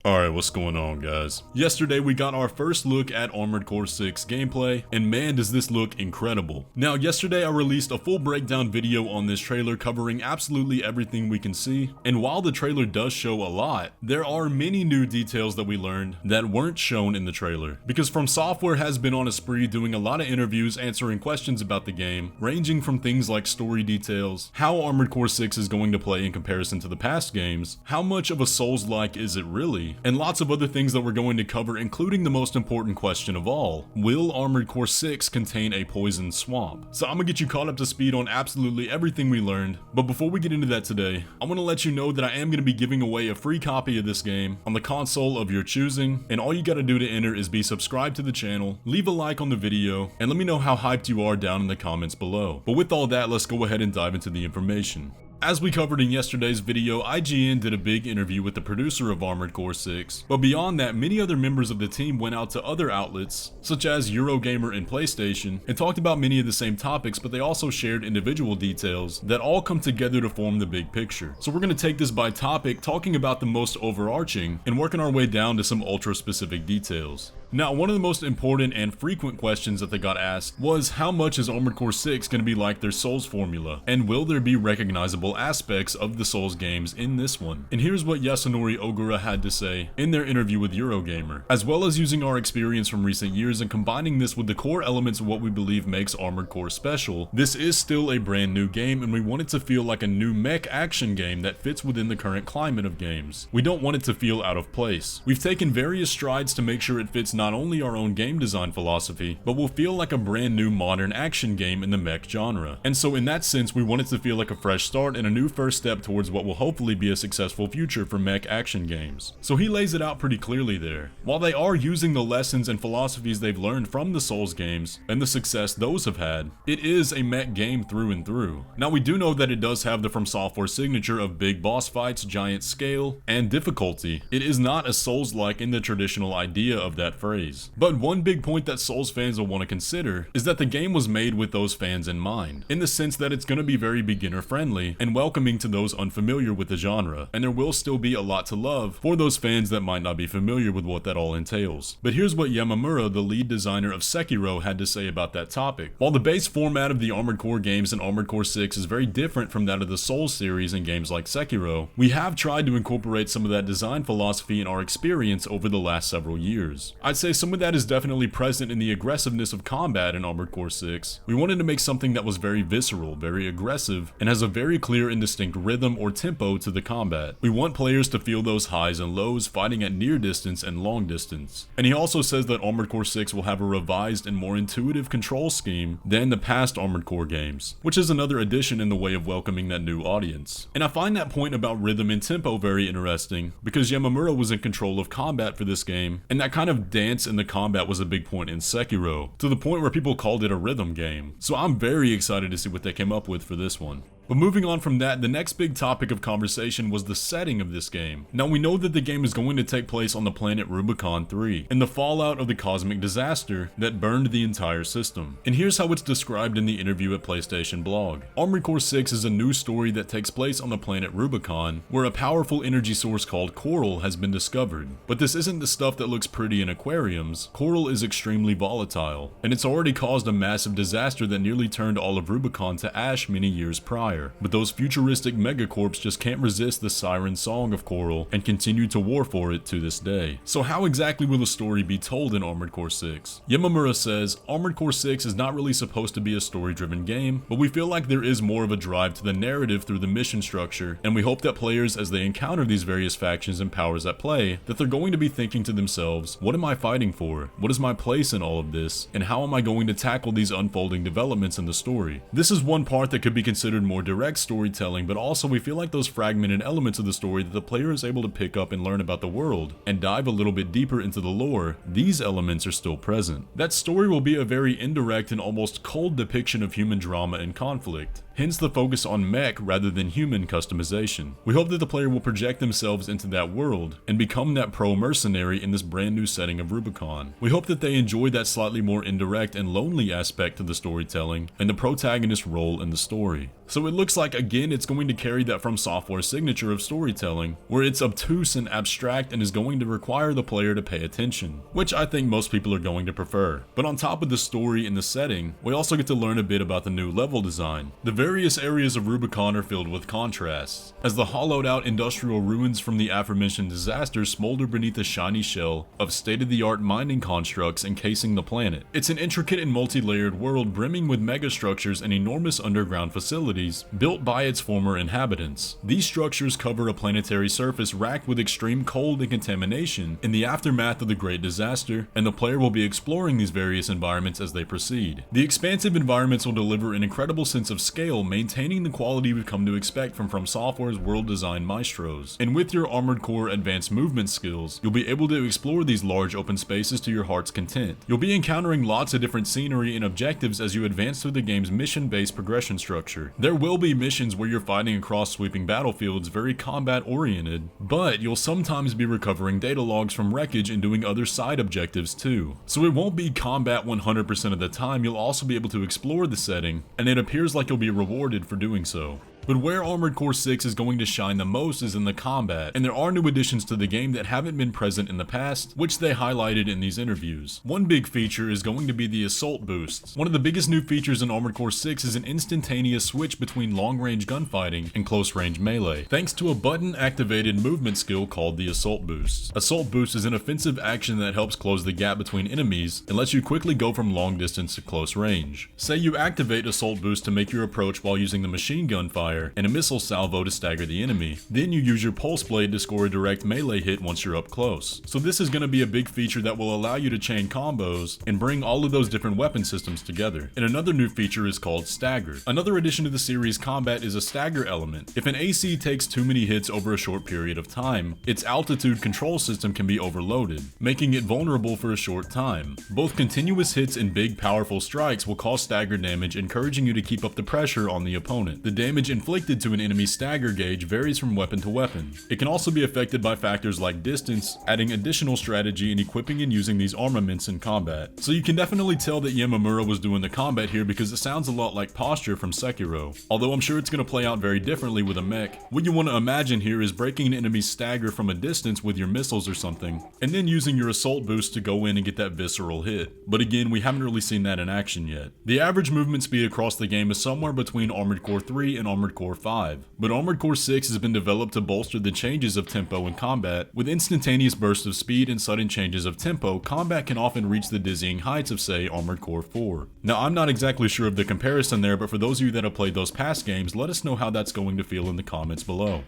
Alright, what's going on, guys? Yesterday we got our first look at Armored Core 6 gameplay, and man does this look incredible. Now, yesterday I released a full breakdown video on this trailer covering absolutely everything we can see, and while the trailer does show a lot, there are many new details that we learned that weren't shown in the trailer. Because FromSoftware has been on a spree doing a lot of interviews answering questions about the game, ranging from things like story details, how Armored Core 6 is going to play in comparison to the past games, how much of a Souls-like is it really, and lots of other things that we're going to cover, including the most important question of all: will Armored Core 6 contain a poison swamp? So I'm gonna get you caught up to speed on absolutely everything we learned, but before we get into that today, I want to let you know that I am going to be giving away a free copy of this game on the console of your choosing, and all you gotta do to enter is be subscribed to the channel, leave a like on the video, and let me know how hyped you are down in the comments below. But with all that, let's go ahead and dive into the information. As we covered in yesterday's video, IGN did a big interview with the producer of Armored Core 6, but beyond that, many other members of the team went out to other outlets, such as Eurogamer and PlayStation, and talked about many of the same topics, but they also shared individual details that all come together to form the big picture. So we're going to take this by topic, talking about the most overarching, and working our way down to some ultra-specific details. Now, one of the most important and frequent questions that they got asked was, how much is Armored Core 6 going to be like their Souls formula, and will there be recognizable aspects of the Souls games in this one? And here's what Yasunori Ogura had to say in their interview with Eurogamer. As well as using our experience from recent years and combining this with the core elements of what we believe makes Armored Core special, this is still a brand new game, and we want it to feel like a new mech action game that fits within the current climate of games. We don't want it to feel out of place. We've taken various strides to make sure it fits not only our own game design philosophy, but will feel like a brand new modern action game in the mech genre. And so in that sense, we want it to feel like a fresh start and a new first step towards what will hopefully be a successful future for mech action games. So he lays it out pretty clearly there. While they are using the lessons and philosophies they've learned from the Souls games and the success those have had, it is a mech game through and through. Now, we do know that it does have the FromSoftware signature of big boss fights, giant scale, and difficulty. It is not a Souls-like in the traditional idea of that phrase. But one big point that Souls fans will want to consider is that the game was made with those fans in mind, in the sense that it's going to be very beginner friendly and welcoming to those unfamiliar with the genre, and there will still be a lot to love for those fans that might not be familiar with what that all entails. But here's what Yamamura, the lead designer of Sekiro, had to say about that topic. While the base format of the Armored Core games in Armored Core 6 is very different from that of the Souls series in games like Sekiro, we have tried to incorporate some of that design philosophy in our experience over the last several years. I'd say some of that is definitely present in the aggressiveness of combat in Armored Core 6. We wanted to make something that was very visceral, very aggressive, and has a very clear and distinct rhythm or tempo to the combat. We want players to feel those highs and lows fighting at near distance and long distance. And he also says that Armored Core 6 will have a revised and more intuitive control scheme than the past Armored Core games, which is another addition in the way of welcoming that new audience. And I find that point about rhythm and tempo very interesting, because Yamamura was in control of combat for this game, and that kind of dance in the combat was a big point in Sekiro, to the point where people called it a rhythm game. So I'm very excited to see what they came up with for this one. But moving on from that, the next big topic of conversation was the setting of this game. Now, we know that the game is going to take place on the planet Rubicon 3, and the fallout of the cosmic disaster that burned the entire system. And here's how it's described in the interview at PlayStation blog. Armored Core 6 is a new story that takes place on the planet Rubicon, where a powerful energy source called coral has been discovered. But this isn't the stuff that looks pretty in aquariums. Coral is extremely volatile, and it's already caused a massive disaster that nearly turned all of Rubicon to ash many years prior. But those futuristic megacorps just can't resist the siren song of coral and continue to war for it to this day. So how exactly will the story be told in Armored Core 6? Yamamura says, Armored Core 6 is not really supposed to be a story-driven game, but we feel like there is more of a drive to the narrative through the mission structure, and we hope that players, as they encounter these various factions and powers at play, that they're going to be thinking to themselves, what am I fighting for? What is my place in all of this? And how am I going to tackle these unfolding developments in the story? This is one part that could be considered more direct storytelling, but also we feel like those fragmented elements of the story that the player is able to pick up and learn about the world and dive a little bit deeper into the lore, these elements are still present. That story will be a very indirect and almost cold depiction of human drama and conflict. hence the focus on mech rather than human customization. We hope that the player will project themselves into that world and become that pro mercenary in this brand new setting of Rubicon. We hope that they enjoy that slightly more indirect and lonely aspect to the storytelling and the protagonist's role in the story. So it looks like, again, it's going to carry that FromSoftware signature of storytelling, where it's obtuse and abstract and is going to require the player to pay attention, which I think most people are going to prefer. But on top of the story and the setting, we also get to learn a bit about the new level design. The various areas of Rubicon are filled with contrasts, as the hollowed out industrial ruins from the aforementioned disaster smolder beneath a shiny shell of state-of-the-art mining constructs encasing the planet. It's an intricate and multi-layered world brimming with megastructures and enormous underground facilities built by its former inhabitants. These structures cover a planetary surface racked with extreme cold and contamination in the aftermath of the Great Disaster, and the player will be exploring these various environments as they proceed. The expansive environments will deliver an incredible sense of scale, maintaining the quality we've come to expect from FromSoftware's world design maestros. And with your Armored Core advanced movement skills, you'll be able to explore these large open spaces to your heart's content. You'll be encountering lots of different scenery and objectives as you advance through the game's mission-based progression structure. There will be missions where you're fighting across sweeping battlefields very combat-oriented, but you'll sometimes be recovering data logs from wreckage and doing other side objectives too. So it won't be combat 100% of the time, you'll also be able to explore the setting, and it appears like you'll be rewarded for doing so. But where Armored Core 6 is going to shine the most is in the combat, and there are new additions to the game that haven't been present in the past, which they highlighted in these interviews. One big feature is going to be the assault boosts. One of the biggest new features in Armored Core 6 is an instantaneous switch between long-range gunfighting and close-range melee, thanks to a button-activated movement skill called the Assault Boost. Assault Boost is an offensive action that helps close the gap between enemies and lets you quickly go from long distance to close range. Say you activate Assault Boost to make your approach while using the machine gun fire and a missile salvo to stagger the enemy. Then you use your pulse blade to score a direct melee hit once you're up close. So this is going to be a big feature that will allow you to chain combos and bring all of those different weapon systems together. And another new feature is called Stagger. Another addition to the series combat is a stagger element. If an AC takes too many hits over a short period of time, its altitude control system can be overloaded, making it vulnerable for a short time. Both continuous hits and big powerful strikes will cause stagger damage, encouraging you to keep up the pressure on the opponent. The damage inflicted to an enemy's stagger gauge varies from weapon to weapon. It can also be affected by factors like distance, adding additional strategy in equipping and using these armaments in combat. So you can definitely tell that Yamamura was doing the combat here because it sounds a lot like Posture from Sekiro. Although I'm sure it's going to play out very differently with a mech. What you want to imagine here is breaking an enemy's stagger from a distance with your missiles or something, and then using your assault boost to go in and get that visceral hit. But again, we haven't really seen that in action yet. The average movement speed across the game is somewhere between Armored Core 3 and Armored Core 5, but Armored Core 6 has been developed to bolster the changes of tempo in combat. With instantaneous bursts of speed and sudden changes of tempo, combat can often reach the dizzying heights of, say, Armored Core 4. Now, I'm not exactly sure of the comparison there, but for those of you that have played those past games, let us know how that's going to feel in the comments below.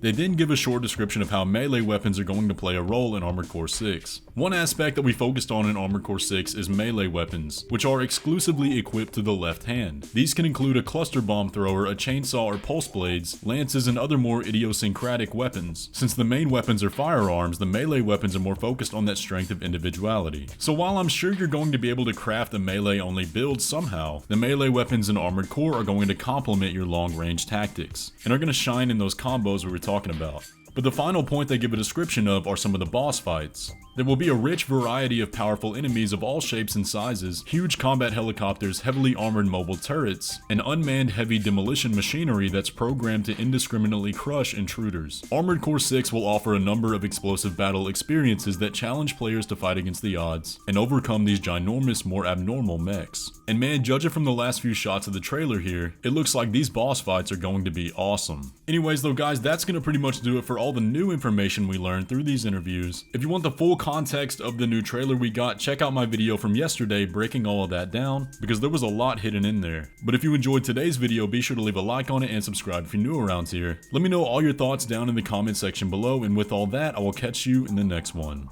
They then give a short description of how melee weapons are going to play a role in Armored Core 6. One aspect that we focused on in Armored Core 6 is melee weapons, which are exclusively equipped to the left hand. These can include a cluster bomb thrower, a chainsaw or pulse blades, lances, and other more idiosyncratic weapons. Since the main weapons are firearms, the melee weapons are more focused on that strength of individuality. So while I'm sure you're going to be able to craft a melee-only build somehow, the melee weapons in Armored Core are going to complement your long-range tactics, and are going to shine in those combos we were talking about. But the final point they give a description of are some of the boss fights. There will be a rich variety of powerful enemies of all shapes and sizes, huge combat helicopters, heavily armored mobile turrets, and unmanned heavy demolition machinery that's programmed to indiscriminately crush intruders. Armored Core 6 will offer a number of explosive battle experiences that challenge players to fight against the odds and overcome these ginormous, more abnormal mechs. And man, judging from the last few shots of the trailer here, it looks like these boss fights are going to be awesome. Anyways though guys, that's going to pretty much do it for all the new information we learned through these interviews. If you want the full context of the new trailer we got, check out my video from yesterday breaking all of that down, because there was a lot hidden in there. But if you enjoyed today's video, be sure to leave a like on it and subscribe if you're new around here. Let me know all your thoughts down in the comment section below, and with all that, I will catch you in the next one.